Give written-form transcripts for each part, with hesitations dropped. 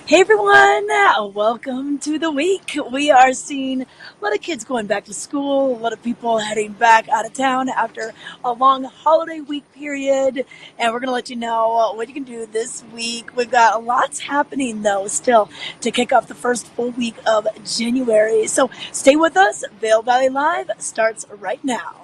Hey everyone, welcome to the week. We are seeing a lot of kids going back to school, a lot of people heading back out of town after a long holiday week period, and we're going to let you know what you can do this week. We've got lots happening though still to kick off the first full week of January. So stay with us. Vail Valley Live starts right now.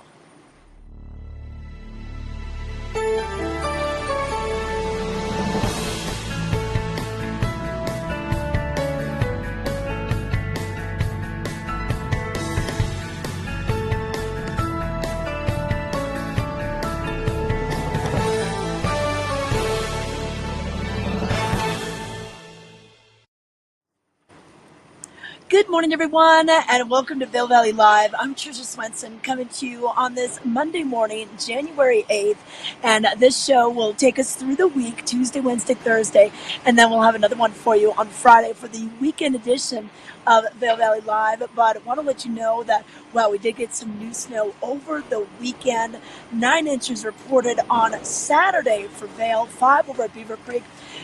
Good morning, everyone, and welcome to Vail Valley Live. I'm Trisha Swenson coming to you on this Monday morning, January 8th. And this show will take us through the week, Tuesday, Wednesday, Thursday, and then we'll have another one for you on Friday for the weekend edition of Vail Valley Live. But I want to let you know that, well, we did get some new snow over the weekend. 9 inches reported on Saturday for Vail, 5 over at Beaver Creek.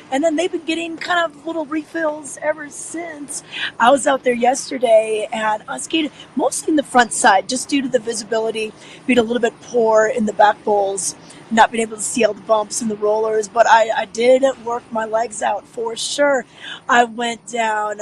And then they've been getting kind of little refills ever since. I was out there yesterday and I skated mostly in the front side just due to the visibility being a little bit poor in the back bowls, not being able to see all the bumps and the rollers. But I did work my legs out for sure. I went down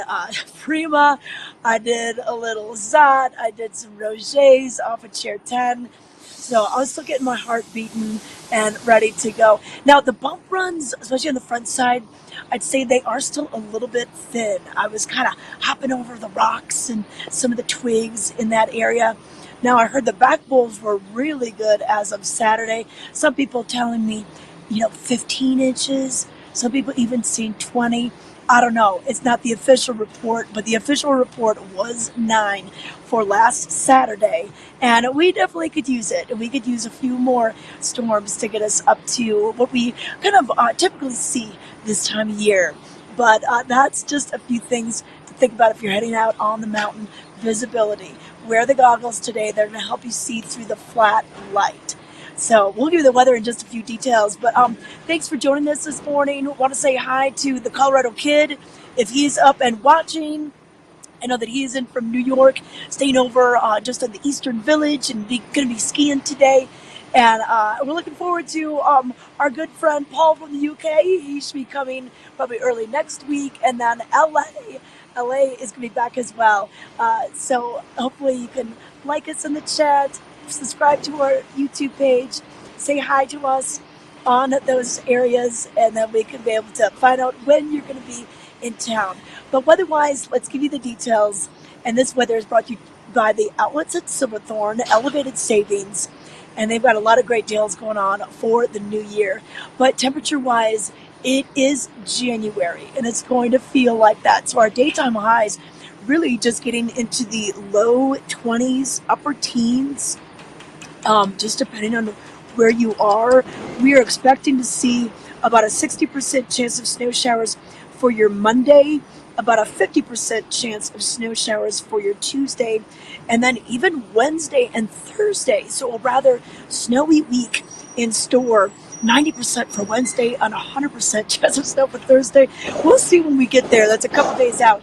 Prima, I did a little Zot, I did some Rogers off of chair 10. So I was still getting my heart beating and ready to go. Now the bump runs, especially on the front side, I'd say they are still a little bit thin. I was kind of hopping over the rocks and some of the twigs in that area. Now I heard the back bowls were really good as of Saturday. Some people telling me, 15 inches. Some people even saying 20. I don't know. It's not the official report, but the official report was 9 for last Saturday. And we definitely could use it. We could use a few more storms to get us up to what we kind of typically see this time of year. But that's just a few things to think about if you're heading out on the mountain. Visibility. Wear the goggles today. They're going to help you see through the flat light. So we'll give you the weather in just a few details. But thanks for joining us this morning. Want to say hi to the Colorado Kid. If he's up and watching, I know that he is in from New York, staying over just in the Eastern Village and going to be skiing today. And we're looking forward to our good friend Paul from the UK. He should be coming probably early next week. And then LA is going to be back as well. So hopefully you can like us in the chat, subscribe to our YouTube page, say hi to us on those areas, and then we can be able to find out when you're going to be in town. But weather-wise, let's give you the details. And this weather is brought to you by the outlets at Silverthorne, Elevated Savings, and they've got a lot of great deals going on for the new year. But temperature-wise, it is January, and it's going to feel like that. So our daytime highs really just getting into the low 20s, upper teens, just depending on where you are. We are expecting to see about a 60% chance of snow showers for your Monday, about a 50% chance of snow showers for your Tuesday, and then even Wednesday and Thursday. So a rather snowy week in store. 90% for Wednesday and 100% chance of snow for Thursday. We'll see when we get there. That's a couple days out.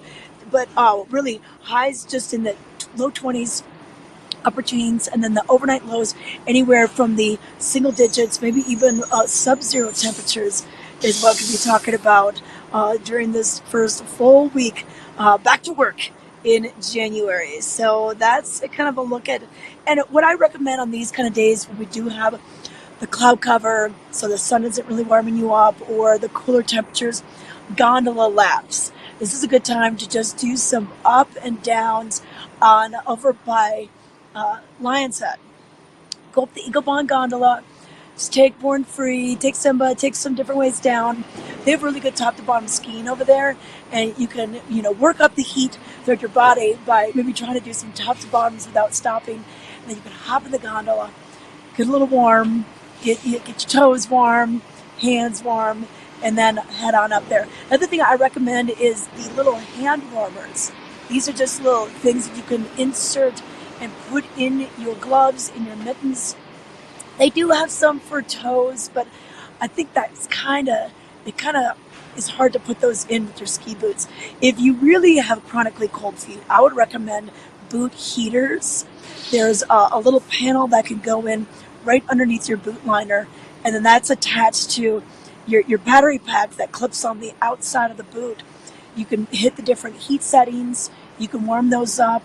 But really, highs just in the low 20s, upper teens, and then the overnight lows anywhere from the single digits, maybe even sub-zero temperatures is what we'll be talking about during this first full week back to work in January. So that's kind of a look at, and what I recommend on these kind of days when we do have the cloud cover, so the sun isn't really warming you up, or the cooler temperatures, gondola laps. This is a good time to just do some up and downs on over by Lion's Head. Go up the Eagle Bond gondola. Just take Born Free. Take some different ways down. They have really good top to bottom skiing over there, and you can work up the heat throughout your body by maybe trying to do some top to bottoms without stopping. And then you can hop in the gondola, get a little warm, get your toes warm, hands warm, and then head on up there. Another thing I recommend is the little hand warmers. These are just little things that you can insert and put in your gloves, in your mittens. They do have some for toes, but I think that's it kind of it's hard to put those in with your ski boots. If you really have chronically cold feet, I would recommend boot heaters. There's a little panel that can go in right underneath your boot liner, and then that's attached to your battery pack that clips on the outside of the boot. You can hit the different heat settings, you can warm those up,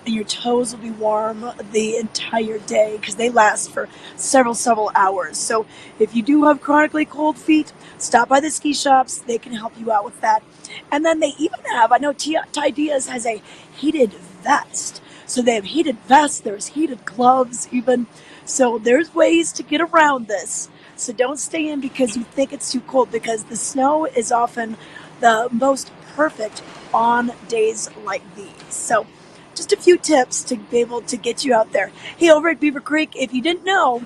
and your toes will be warm the entire day because they last for several hours. So if you do have chronically cold feet, stop by the ski shops. They can help you out with that. And then they even have, I know Ty Diaz has a heated vest. So they have heated vests, there's heated gloves even. So there's ways to get around this. So don't stay in because you think it's too cold, because the snow is often the most perfect on days like these. So just a few tips to be able to get you out there. Hey, over at Beaver Creek, if you didn't know,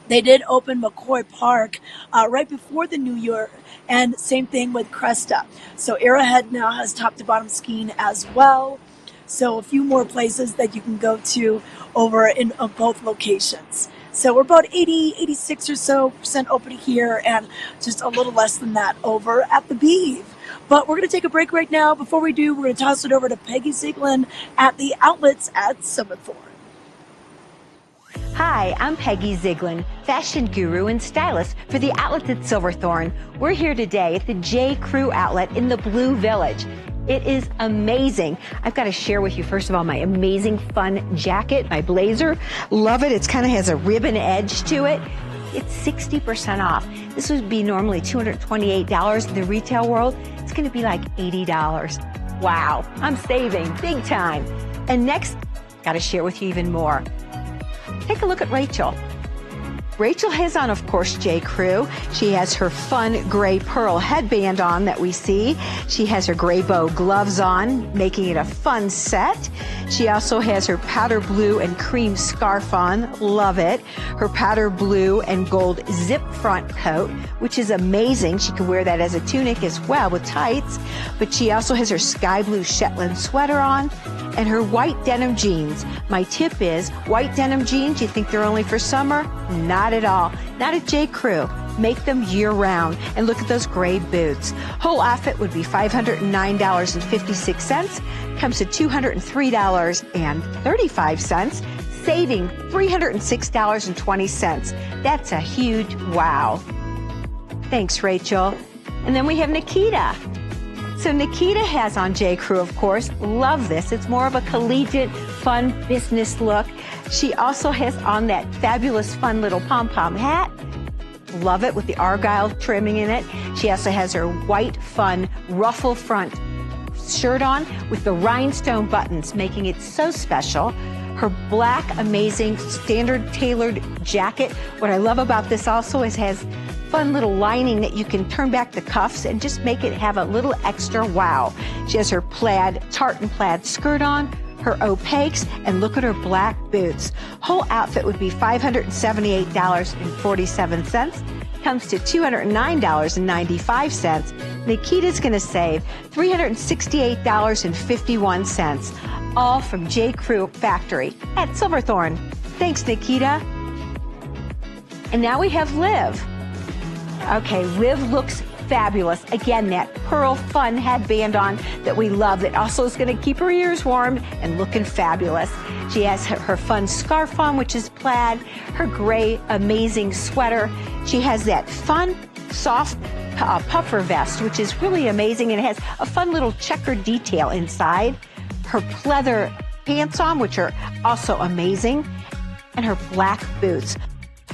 they did open McCoy Park right before the new year, and same thing with Cresta. So Arrowhead now has top to bottom skiing as well. So a few more places that you can go to over in both locations. So we're about 86 or so % open here, and just a little less than that over at the Beeve. But we're going to take a break right now. Before we do, we're going to toss it over to Peggy Zieglin at the outlets at Silverthorne. Hi, I'm Peggy Zieglin, fashion guru and stylist for the outlets at Silverthorne. We're here today at the J. Crew outlet in the Blue Village. It is amazing. I've got to share with you, first of all, my amazing fun jacket, my blazer. Love it. It kind of has a ribbon edge to it. It's 60% off. This would be normally $228 in the retail world. It's going to be like $80. Wow, I'm saving big time. And next, got to share with you even more. Take a look at Rachel. Rachel has on, of course, J. Crew. She has her fun gray pearl headband on that we see. She has her gray bow gloves on, making it a fun set. She also has her powder blue and cream scarf on. Love it. Her powder blue and gold zip front coat, which is amazing. She can wear that as a tunic as well with tights. But she also has her sky blue Shetland sweater on and her white denim jeans. My tip is, white denim jeans, you think they're only for summer? Not at all. Not at J. Crew. Make them year-round. And look at those gray boots. Whole outfit would be $509.56. Comes to $203.35, saving $306.20. That's a huge wow. Thanks, Rachel. And then we have Nikita. So Nikita has on J. Crew, of course. Love this. It's more of a collegiate, fun business look. She also has on that fabulous, fun little pom-pom hat. Love it, with the argyle trimming in it. She also has her white, fun, ruffle front shirt on with the rhinestone buttons, making it so special. Her black, amazing, standard tailored jacket. What I love about this also is it has fun little lining that you can turn back the cuffs and just make it have a little extra wow. She has her plaid, tartan plaid skirt on, her opaques, and look at her black boots. Whole outfit would be $578.47. Comes to $209.95. Nikita's going to save $368.51. All from J. Crew Factory at Silverthorne. Thanks, Nikita. And now we have Liv. Okay, Liv looks fabulous. Again, that pearl fun headband on that we love, that also is going to keep her ears warm and looking fabulous. She has her fun scarf on, which is plaid, her gray amazing sweater. She has that fun soft puffer vest, which is really amazing, and it has a fun little checkered detail inside. Her pleather pants on, which are also amazing, and her black boots.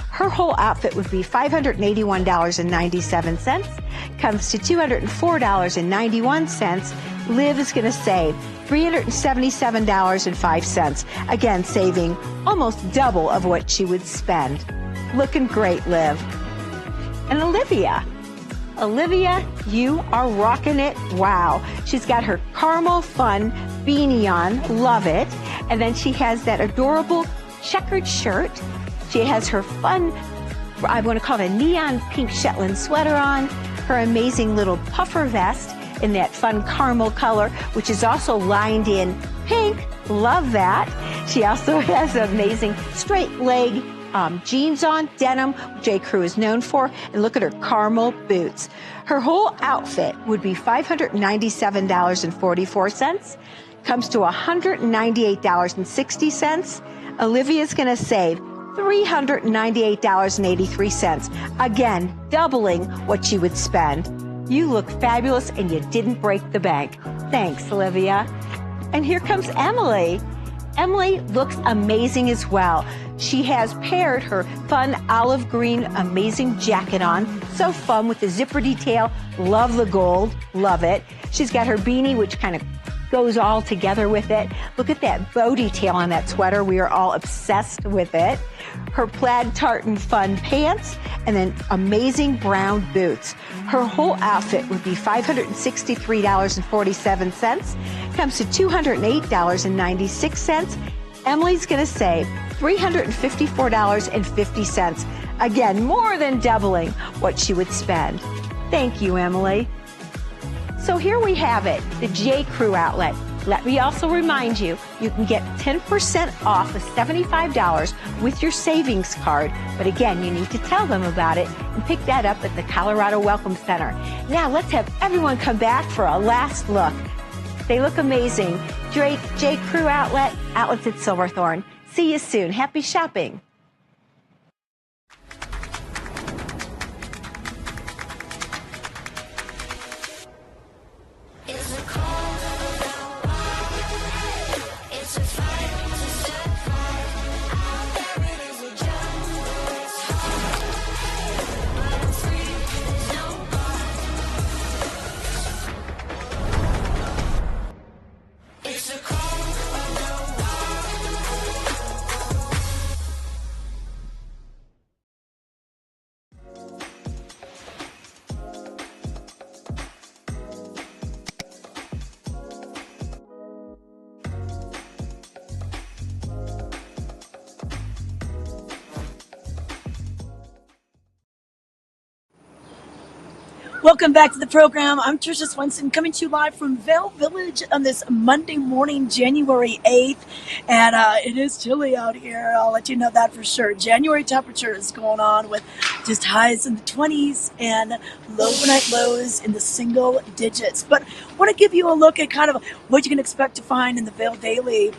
Her whole outfit would be $581.97. Comes to $204.91. Liv is going to save $377.05. Again, saving almost double of what she would spend. Looking great, Liv. And Olivia. Olivia, you are rocking it. Wow. She's got her caramel fun beanie on. Love it. And then she has that adorable checkered shirt. She has her fun, I want to call it a neon pink Shetland sweater on, her amazing little puffer vest in that fun caramel color, which is also lined in pink. Love that. She also has amazing straight leg jeans on, denim, J. Crew is known for, and look at her caramel boots. Her whole outfit would be $597.44. Comes to $198.60. Olivia's going to save $398.83. Again, doubling what she would spend. You look fabulous and you didn't break the bank. Thanks, Olivia. And here comes Emily. Emily looks amazing as well. She has paired her fun olive green amazing jacket on. So fun with the zipper detail. Love the gold. Love it. She's got her beanie, which kind of goes all together with it. Look at that bow detail on that sweater. We are all obsessed with it. Her plaid tartan fun pants, and then amazing brown boots. Her whole outfit would be $563.47. Comes to $208.96. Emily's going to save $354.50. Again, more than doubling what she would spend. Thank you, Emily. So here we have it, the J. Crew outlet. Let me also remind you, you can get 10% off of $75 with your savings card. But again, you need to tell them about it and pick that up at the Colorado Welcome Center. Now let's have everyone come back for a last look. They look amazing. J. Crew outlet, outlets at Silverthorne. See you soon. Happy shopping. Welcome back to the program. I'm Tricia Swenson, coming to you live from Vail Village on this Monday morning, January 8th. And it is chilly out here. I'll let you know that for sure. January temperature is going on with just highs in the 20s and low overnight lows in the single digits. But I want to give you a look at kind of what you can expect to find in the Vail Daily.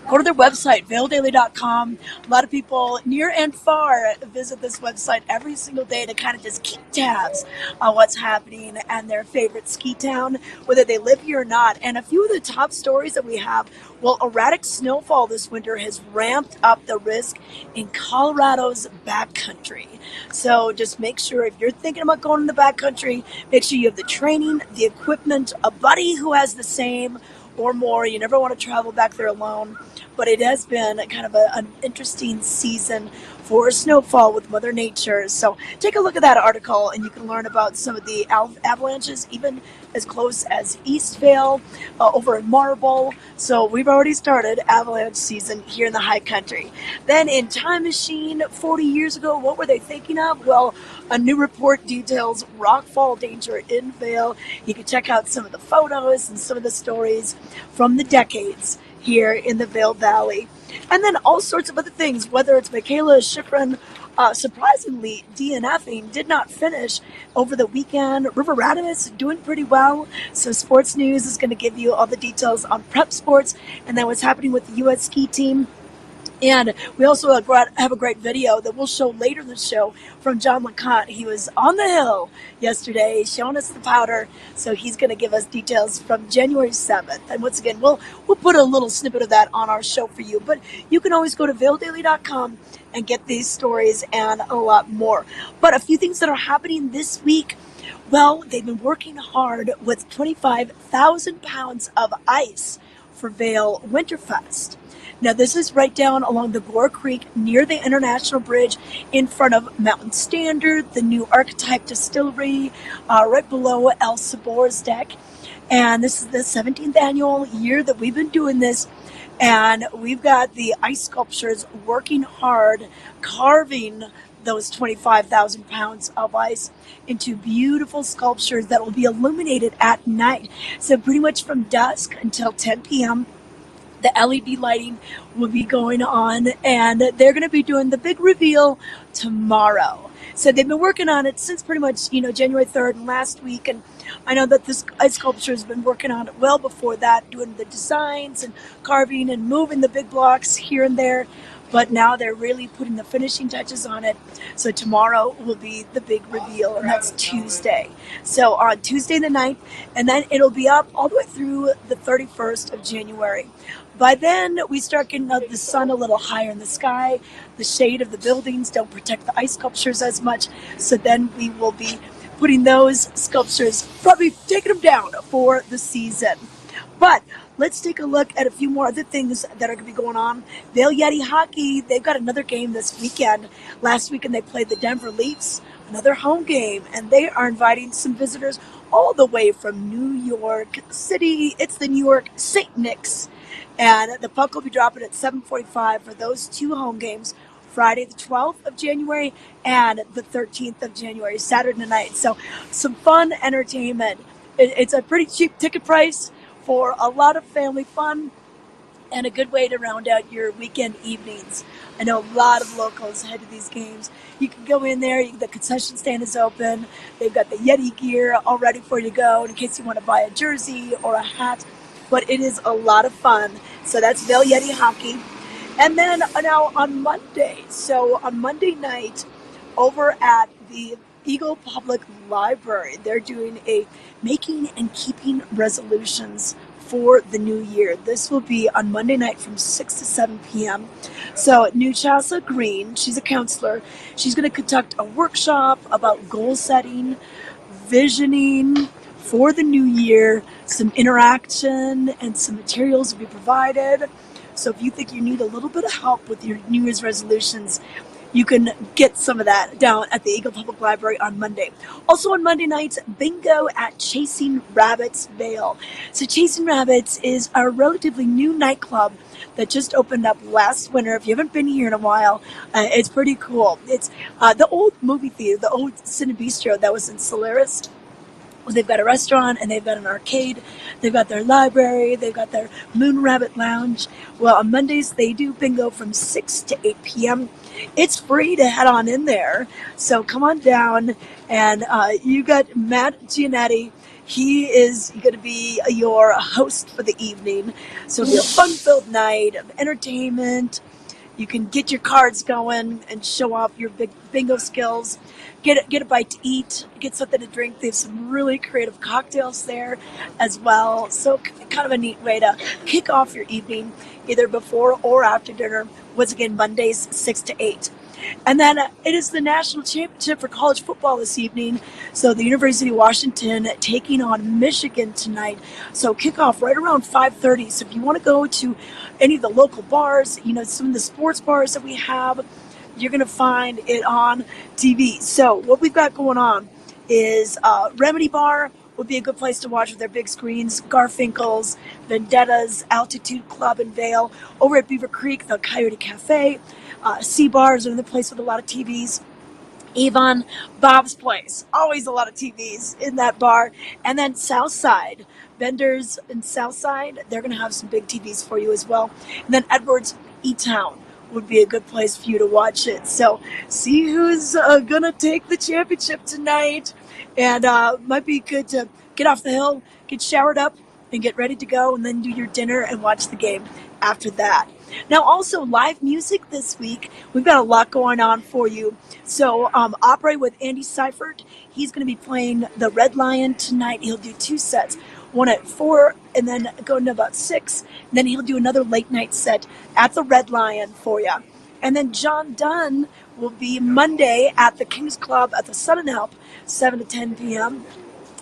Go to their website, vaildaily.com. A lot of people near and far visit this website every single day to kind of just keep tabs on what's happening and their favorite ski town, whether they live here or not. And a few of the top stories that we have, well, erratic snowfall this winter has ramped up the risk in Colorado's backcountry. So just make sure if you're thinking about going in the backcountry, make sure you have the training, the equipment, a buddy who has the same or more. You never want to travel back there alone. But it has been kind of an interesting season for snowfall with Mother Nature. So take a look at that article and you can learn about some of the avalanches, even as close as East Vail, over in Marble. So we've already started avalanche season here in the high country. Then in Time Machine, 40 years ago, what were they thinking of? Well, a new report details rockfall danger in Vail. You can check out some of the photos and some of the stories from the decades here in the Vail Valley. And then all sorts of other things, whether it's Michaela Schifrin, surprisingly DNFing, did not finish over the weekend. River Radimus doing pretty well. So Sports News is going to give you all the details on prep sports and then what's happening with the U.S. ski team. And we also have a great video that we'll show later in the show from John LeConte. He was on the hill yesterday showing us the powder, so he's going to give us details from January 7th. And once again, we'll put a little snippet of that on our show for you. But you can always go to vaildaily.com and get these stories and a lot more. But a few things that are happening this week. Well, they've been working hard with 25,000 pounds of ice for Vail Winterfest. Now, this is right down along the Gore Creek near the International Bridge in front of Mountain Standard, the new Archetype Distillery, right below El Sabor's deck. And this is the 17th annual year that we've been doing this. And we've got the ice sculptures working hard, carving those 25,000 pounds of ice into beautiful sculptures that will be illuminated at night. So pretty much from dusk until 10 p.m., the LED lighting will be going on, and they're going to be doing the big reveal tomorrow. So they've been working on it since pretty much, January 3rd and last week. And I know that this ice sculpture has been working on it well before that, doing the designs and carving and moving the big blocks here and there. But now they're really putting the finishing touches on it. So tomorrow will be the big reveal, and that's Tuesday. So on Tuesday the 9th, and then it'll be up all the way through the 31st of January. By then, we start getting the sun a little higher in the sky. The shade of the buildings don't protect the ice sculptures as much. So then we will be putting those sculptures, probably taking them down for the season. But let's take a look at a few more other things that are going to be going on. Vail Yeti Hockey, they've got another game this weekend. Last weekend they played the Denver Leafs, another home game, and they are inviting some visitors all the way from New York City. It's the New York St. Nick's. And the puck will be dropping at 7:45 for those two home games, Friday the 12th of January and the 13th of January, Saturday night. So some fun entertainment. It's a pretty cheap ticket price for a lot of family fun and a good way to round out your weekend evenings. I know a lot of locals head to these games. You can go in there, the concession stand is open. They've got the Yeti gear all ready for you to go in case you want to buy a jersey or a hat. But it is a lot of fun. So that's Vail Yeti Hockey. And then now on Monday, so on Monday night over at the Eagle Public Library, they're doing a making and keeping resolutions for the new year. This will be on Monday night from 6 to 7 p.m. So Nuchasa Green, she's a counselor. She's going to conduct a workshop about goal setting, visioning for the new year. Some interaction and some materials will be provided. So if you think you need a little bit of help with your New Year's resolutions, you can get some of that down at the Eagle Public Library on Monday. Also on Monday nights, bingo at Chasing Rabbits Vail. So Chasing Rabbits is a relatively new nightclub that just opened up last winter. If you haven't been here in a while, it's pretty cool. It's the old movie theater, the old Cine Bistro that was in Solaris. Well, they've got a restaurant and they've got an arcade. They've got their library. They've got their Moon Rabbit Lounge. Well, on Mondays, they do bingo from 6 to 8 p.m. It's free to head on in there. So come on down. And you got Matt Giannetti. He is going to be your host for the evening. So it'll be a fun-filled night of entertainment. You can get your cards going and show off your big bingo skills. Get a bite to eat, get something to drink. They have some really creative cocktails there as well. So kind of a neat way to kick off your evening, either before or after dinner. Once again, Mondays, 6 to 8. And then it is the national championship for college football this evening. So the University of Washington taking on Michigan tonight. So kickoff right around 5:30. So if you want to go to any of the local bars, some of the sports bars that we have, you're going to find it on TV. So what we've got going on is Remedy Bar would be a good place to watch with their big screens. Garfinkel's, Vendetta's, Altitude Club in Vail. Over at Beaver Creek, the Coyote Cafe. Sea Bar is another place with a lot of TVs. Avon, Bob's Place. Always a lot of TVs in that bar. And then Southside. Vendors in Southside, they're going to have some big TVs for you as well. And then Edwards, E-Town would be a good place for you to watch it. So see who's going to take the championship tonight. And might be good to get off the hill, get showered up, and get ready to go, and then do your dinner and watch the game after that. Now, also live music this week. We've got a lot going on for you. So Opera with Andy Seifert. He's going to be playing the Red Lion tonight. He'll do two sets. One at 4 and then going to about 6. And then he'll do another late night set at the Red Lion for you. And then John Dunn will be Monday at the King's Club at the Sun and Help, 7 to 10 p.m.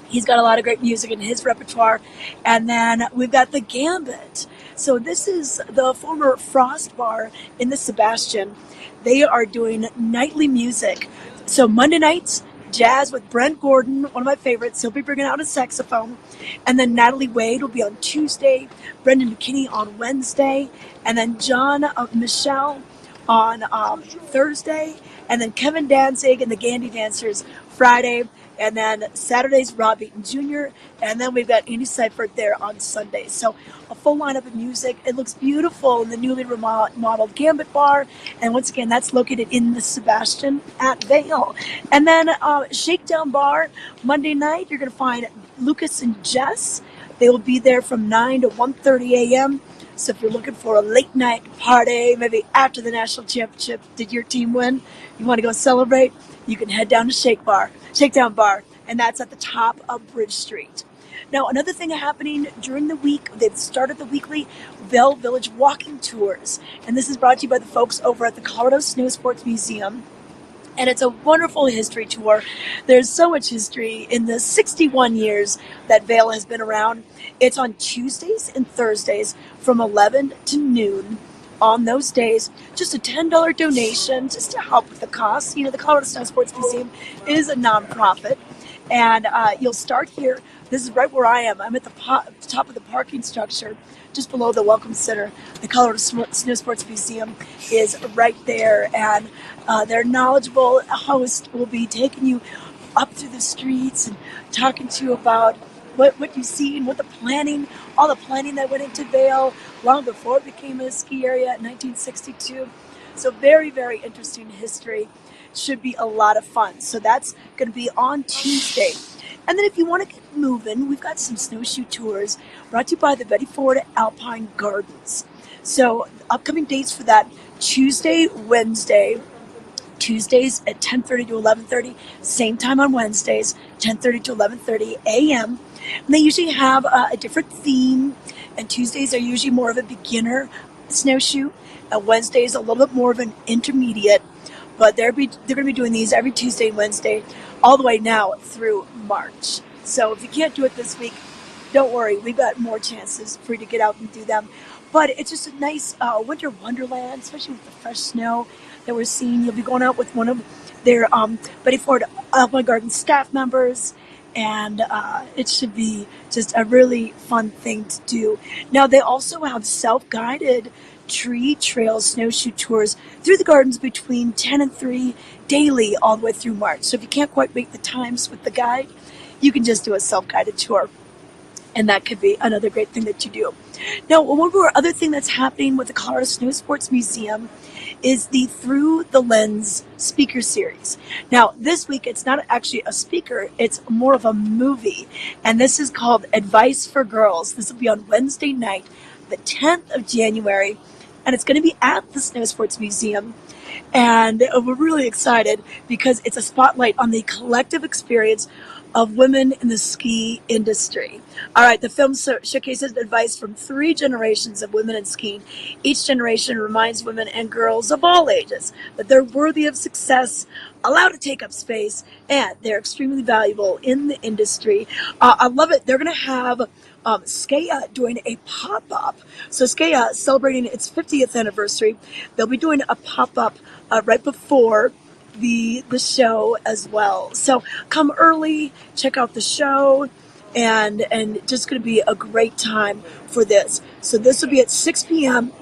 He's got a lot of great music in his repertoire. And then we've got the Gambit. So this is the former Frost Bar in the Sebastian. They are doing nightly music. So Monday nights, jazz with Brent Gordon, one of my favorites. He'll be bringing out a saxophone. And then Natalie Wade will be on Tuesday, Brendan McKinney on Wednesday, and then John Michelle on Thursday, and then Kevin Danzig and the Gandy Dancers Friday, And then Saturday's Rob Eaton Jr. And then we've got Andy Seifert there on Sunday. So a full lineup of music. It looks beautiful in the newly remodeled Gambit Bar. And once again, that's located in the Sebastian at Vail. And then Shakedown Bar, Monday night, you're going to find Lucas and Jess. They will be there from 9 to 1:30 a.m. So if you're looking for a late night party, maybe after the national championship, did your team win? You want to go celebrate? You can head down to Shakedown Bar, and that's at the top of Bridge Street. Now, another thing happening during the week, they've started the weekly Vail Village walking tours, and this is brought to you by the folks over at the Colorado Snow Sports Museum. And it's a wonderful history tour. There's so much history in the 61 years that Vail has been around. It's on Tuesdays and Thursdays from 11 to noon. On those days, just a $10 donation just to help with the costs. You know, the Colorado Snow Sports Museum is a nonprofit. And you'll start here. This is right where I am. I'm at the top of the parking structure, just below the Welcome Center. The Colorado Snow Sports Museum is right there, and their knowledgeable host will be taking you up through the streets and talking to you about what you see and what all the planning that went into Vail long before it became a ski area in 1962. So very, very interesting history. Should be a lot of fun. So that's going to be on Tuesday. And then if you want to get moving, we've got some snowshoe tours brought to you by the Betty Ford Alpine Gardens. So upcoming dates for that: Tuesday, Wednesday, Tuesdays at 10:30 to 11:30, same time on Wednesdays, 10:30 to 11:30 a.m. And they usually have a different theme, and Tuesdays are usually more of a beginner snowshoe, and Wednesdays a little bit more of an intermediate. But they're going to be doing these every Tuesday and Wednesday all the way now through March. So if you can't do it this week, don't worry. We've got more chances for you to get out and do them. But it's just a nice winter wonderland, especially with the fresh snow that we're seeing. You'll be going out with one of their Betty Ford Alpine Garden staff members, and it should be just a really fun thing to do. Now, they also have self-guided tree trail snowshoe tours through the gardens between 10 and 3 daily all the way through March. So if you can't quite make the times with the guide, you can just do a self-guided tour. And that could be another great thing that you do. Now, one more other thing that's happening with the Colorado Snow Sports Museum is the Through the Lens speaker series. Now, this week, it's not actually a speaker, it's more of a movie. And this is called Advice for Girls. This will be on Wednesday night, the 10th of January. And it's going to be at the Snow Sports Museum. And we're really excited because it's a spotlight on the collective experience of women in the ski industry. All right, the film showcases advice from 3 generations of women in skiing. Each generation reminds women and girls of all ages that they're worthy of success, allowed to take up space, and they're extremely valuable in the industry. I love it. They're going to have SKEA doing a pop-up. So SKEA celebrating its 50th anniversary. They'll be doing a pop-up right before the show as well. So come early, check out the show, and just going to be a great time for this. So this will be at 6 p.m.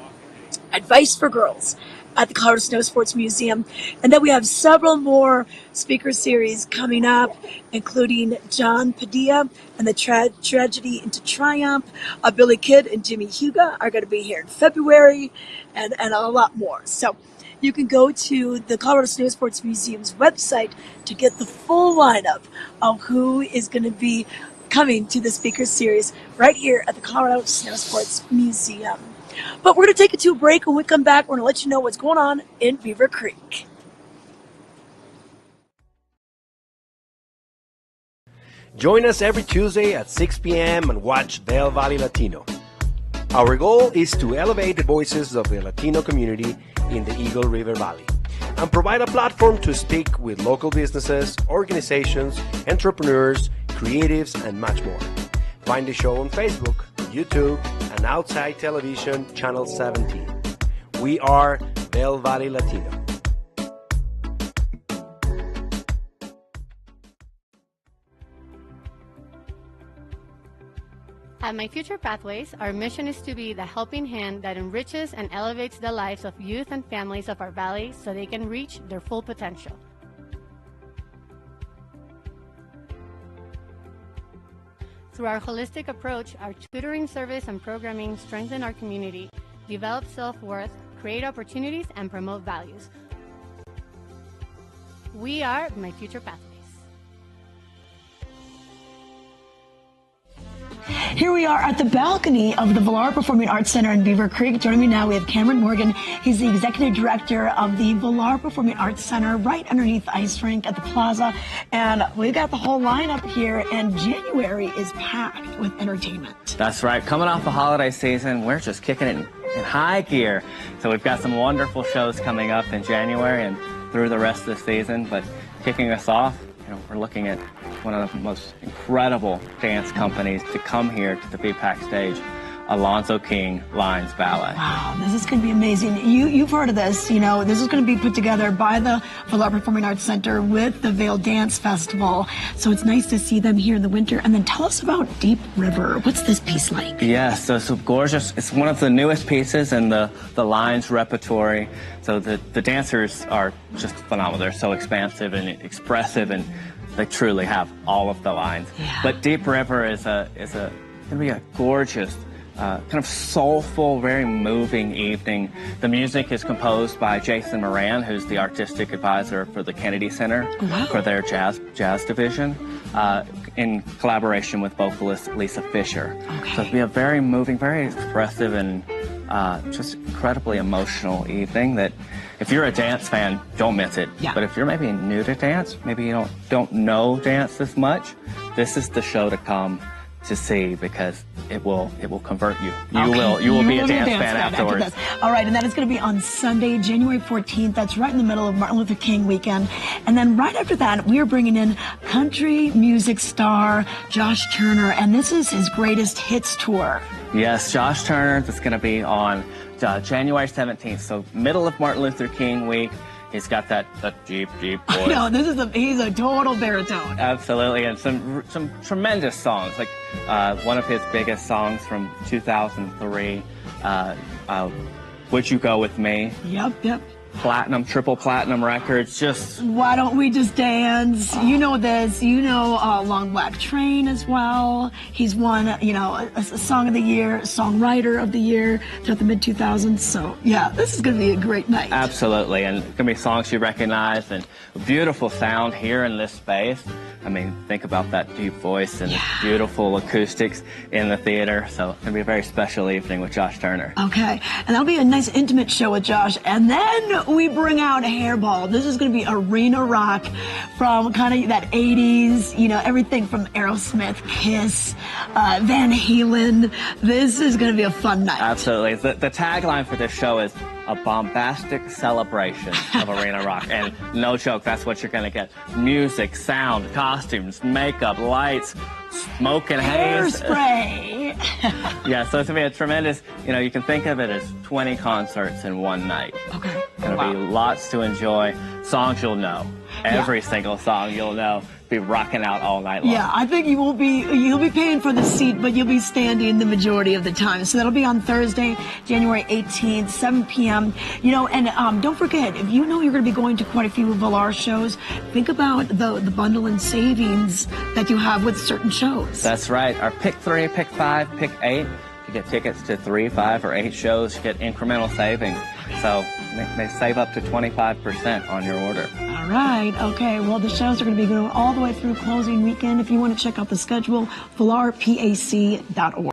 Advice for Girls at the Colorado Snow Sports Museum. And then we have several more speaker series coming up, including John Padilla and the Tragedy into Triumph. Billy Kidd and Jimmy Huga are going to be here in February, and a lot more. So you can go to the Colorado Snow Sports Museum's website to get the full lineup of who is going to be coming to the speaker series right here at the Colorado Snow Sports Museum. But we're going to take it to a break. When we come back, we're going to let you know what's going on in Beaver Creek. Join us every Tuesday at 6 p.m. and watch Vail Valley Latino. Our goal is to elevate the voices of the Latino community in the Eagle River Valley and provide a platform to speak with local businesses, organizations, entrepreneurs, creatives, and much more. Find the show on Facebook, YouTube, and Outside Television Channel 17. We are Vail Valley Latino. At My Future Pathways, our mission is to be the helping hand that enriches and elevates the lives of youth and families of our valley so they can reach their full potential. Through our holistic approach, our tutoring service and programming strengthen our community, develop self-worth, create opportunities, and promote values. We are My Future Pathways. Here we are at the balcony of the Vail Performing Arts Center in Beaver Creek. Joining me now, we have Cameron Morgan. He's the executive director of the Vail Performing Arts Center right underneath the ice rink at the plaza. And we've got the whole lineup here, and January is packed with entertainment. That's right. Coming off the holiday season, we're just kicking it in high gear. So we've got some wonderful shows coming up in January and through the rest of the season. But kicking us off, we're looking at one of the most incredible dance companies to come here to the BPAC stage, Alonzo King Lions Ballet. Wow, this is going to be amazing. You've heard of this. This is going to be put together by the Vail Performing Arts Center with the Vail Dance Festival. So it's nice to see them here in the winter. And then tell us about Deep River. What's this piece like? Yes, so it's gorgeous. It's one of the newest pieces in the Lions repertory. So the dancers are just phenomenal. They're so expansive and expressive, and they truly have all of the lines. Yeah. But Deep River is going to be a gorgeous, kind of soulful, very moving evening. The music is composed by Jason Moran, who's the artistic advisor for the Kennedy Center for their jazz division, in collaboration with vocalist Lisa Fisher. Okay. So it'll be a very moving, very expressive, and just incredibly emotional evening that if you're a dance fan, don't miss it. Yeah. But if you're maybe new to dance, maybe you don't know dance this much, this is the show to come to see, because it will convert you. You will be a dance fan afterwards. All right, and that is going to be on Sunday, January 14th. That's right in the middle of Martin Luther King weekend. And then right after that, we are bringing in country music star Josh Turner, and this is his greatest hits tour. Yes, Josh Turner. That's going to be on January 17th, so middle of Martin Luther King week. He's got that deep voice. I know, he's a total baritone. Absolutely, and some tremendous songs. Like one of his biggest songs from 2003, Would You Go With Me? Yep. Triple platinum records. Just Why Don't We Just Dance? You know this. Long Black Train as well. He's won, a Song of the Year, Songwriter of the Year throughout the mid-2000s. So, yeah, this is going to be a great night. Absolutely, and it's going to be songs you recognize, and beautiful sound here in this space. I mean, think about that deep voice and beautiful acoustics in the theater. So it's going to be a very special evening with Josh Turner. Okay, and that'll be a nice intimate show with Josh. And then we bring out Hairball. This is going to be arena rock from kind of that 80s, everything from Aerosmith, Kiss, Van Halen. This is going to be a fun night. Absolutely. The tagline for this show is a bombastic celebration of arena rock. And no joke, that's what you're going to get. Music, sound, costumes, makeup, lights, smoke and haze. Hairspray. Yeah, so it's going to be a tremendous, you can think of it as 20 concerts in one night. Okay. Going to be lots to enjoy. Songs you'll know. Every single song you'll know. Be rocking out all night long. Yeah, I think you'll be paying for the seat, but you'll be standing the majority of the time. So that'll be on Thursday, January 18th, 7 p.m. And don't forget, if you're going to be going to quite a few Vail shows, think about the bundle and savings that you have with certain shows. That's right. Our pick 3, pick 5, pick 8. You get tickets to 3, 5, or 8 shows. You get incremental savings. So they save up to 25% on your order. All right. Okay. Well, the shows are going to be going all the way through closing weekend. If you want to check out the schedule, vailpac.org.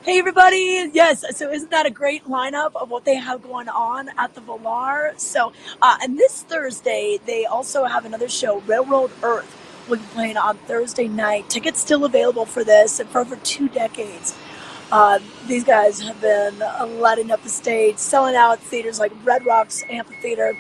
Hey, everybody. Yes. So isn't that a great lineup of what they have going on at the Vail? So, and this Thursday, they also have another show, Railroad Earth, will be playing on Thursday night. Tickets still available for this, and for over 2 decades. These guys have been lighting up the stage, selling out theaters like Red Rocks Amphitheater,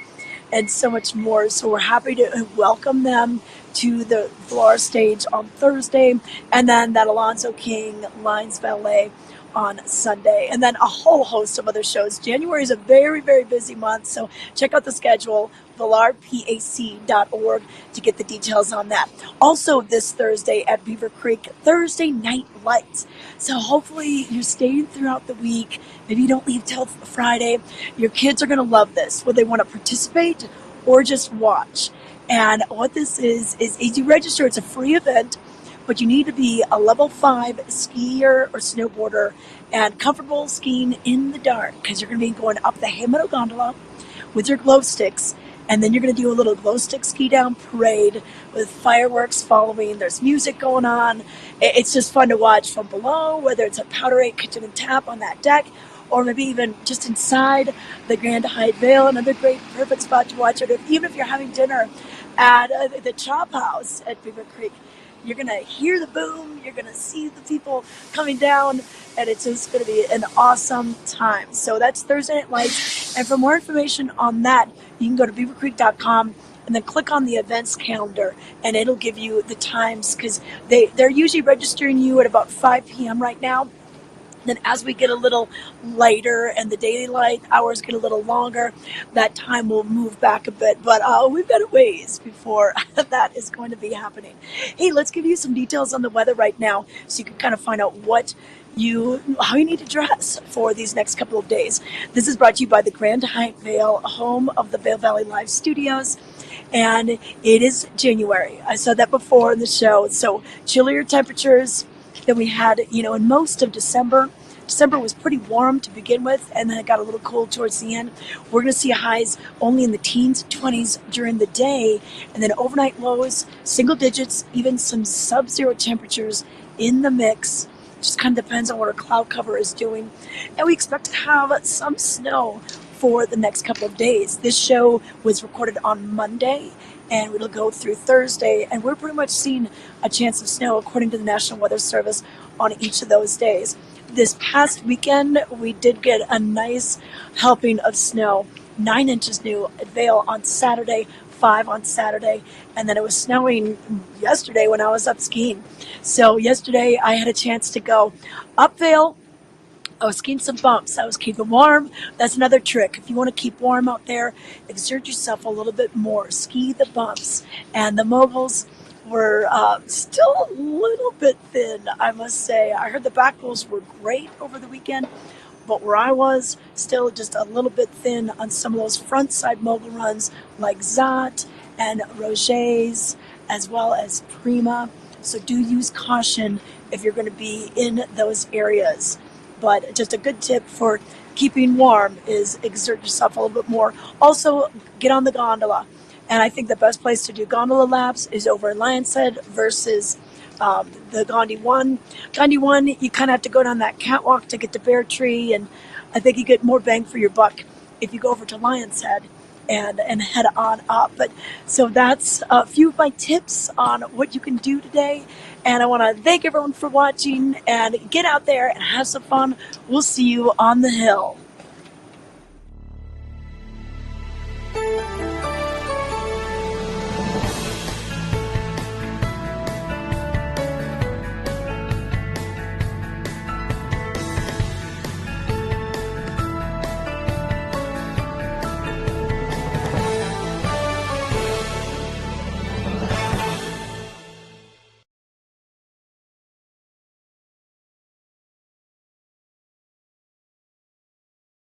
and so much more. So we're happy to welcome them to the Vail stage on Thursday, and then that Alonzo King Lions Ballet on Sunday, and then a whole host of other shows. January is a very, very busy month, so check out the schedule, vailpac.org, to get the details on that. Also this Thursday at Beaver Creek, Thursday Night Lights. So hopefully you're staying throughout the week. Maybe you don't leave till Friday. Your kids are going to love this, whether they want to participate or just watch. And what this is you register. It's a free event, but you need to be a level 5 skier or snowboarder and comfortable skiing in the dark, because you're going to be going up the Haymeadow Gondola with your glow sticks, and then you're going to do a little glow stick ski down parade with fireworks following. There's music going on. It's just fun to watch from below, whether it's a Powderade Kitchen and Tap on that deck, or maybe even just inside the Grand Hyatt Vail. Another great, perfect spot to watch it. Even if you're having dinner at the Chop House at Beaver Creek, you're going to hear the boom, you're going to see the people coming down, and it's just going to be an awesome time. So that's Thursday Night Lights. And for more information on that, you can go to beavercreek.com and then click on the events calendar, and it'll give you the times, because they're usually registering you at about 5 p.m. right now. Then as we get a little lighter and the daylight hours get a little longer, that time will move back a bit. But we've got a ways before that is going to be happening. Hey, let's give you some details on the weather right now, so you can kind of find out how you need to dress for these next couple of days. This is brought to you by the Grand Hyatt Vail, home of the Vail Valley Live Studios. And it is January. I said that before in the show. So chillier temperatures than we had, in most of December. December was pretty warm to begin with, and then it got a little cold towards the end. We're going to see highs only in the teens, 20s during the day, and then overnight lows, single digits, even some sub-zero temperatures in the mix. Just kind of depends on what our cloud cover is doing. And we expect to have some snow for the next couple of days. This show was recorded on Monday, and it'll go through Thursday, and we're pretty much seeing a chance of snow according to the National Weather Service on each of those days. This past weekend, we did get a nice helping of snow, 9 inches new at Vail on Saturday, 5 on Saturday, and then it was snowing yesterday when I was up skiing. So yesterday I had a chance to go up Vail. I was skiing some bumps. I was keeping warm. That's another trick. If you want to keep warm out there, exert yourself a little bit more. Ski the bumps. And the moguls were still a little bit thin, I must say. I heard the back rolls were great over the weekend, but where I was, still just a little bit thin on some of those front side mogul runs like Zot and Roger's, as well as Prima. So do use caution if you're going to be in those areas. But just a good tip for keeping warm is exert yourself a little bit more. Also, get on the gondola. And I think the best place to do gondola laps is over in Lion's Head versus the Gandhi 1. Gandhi 1, you kind of have to go down that catwalk to get to Bear Tree, and I think you get more bang for your buck if you go over to Lion's Head and head on up. But so that's a few of my tips on what you can do today. And I want to thank everyone for watching, and get out there and have some fun. We'll see you on the hill.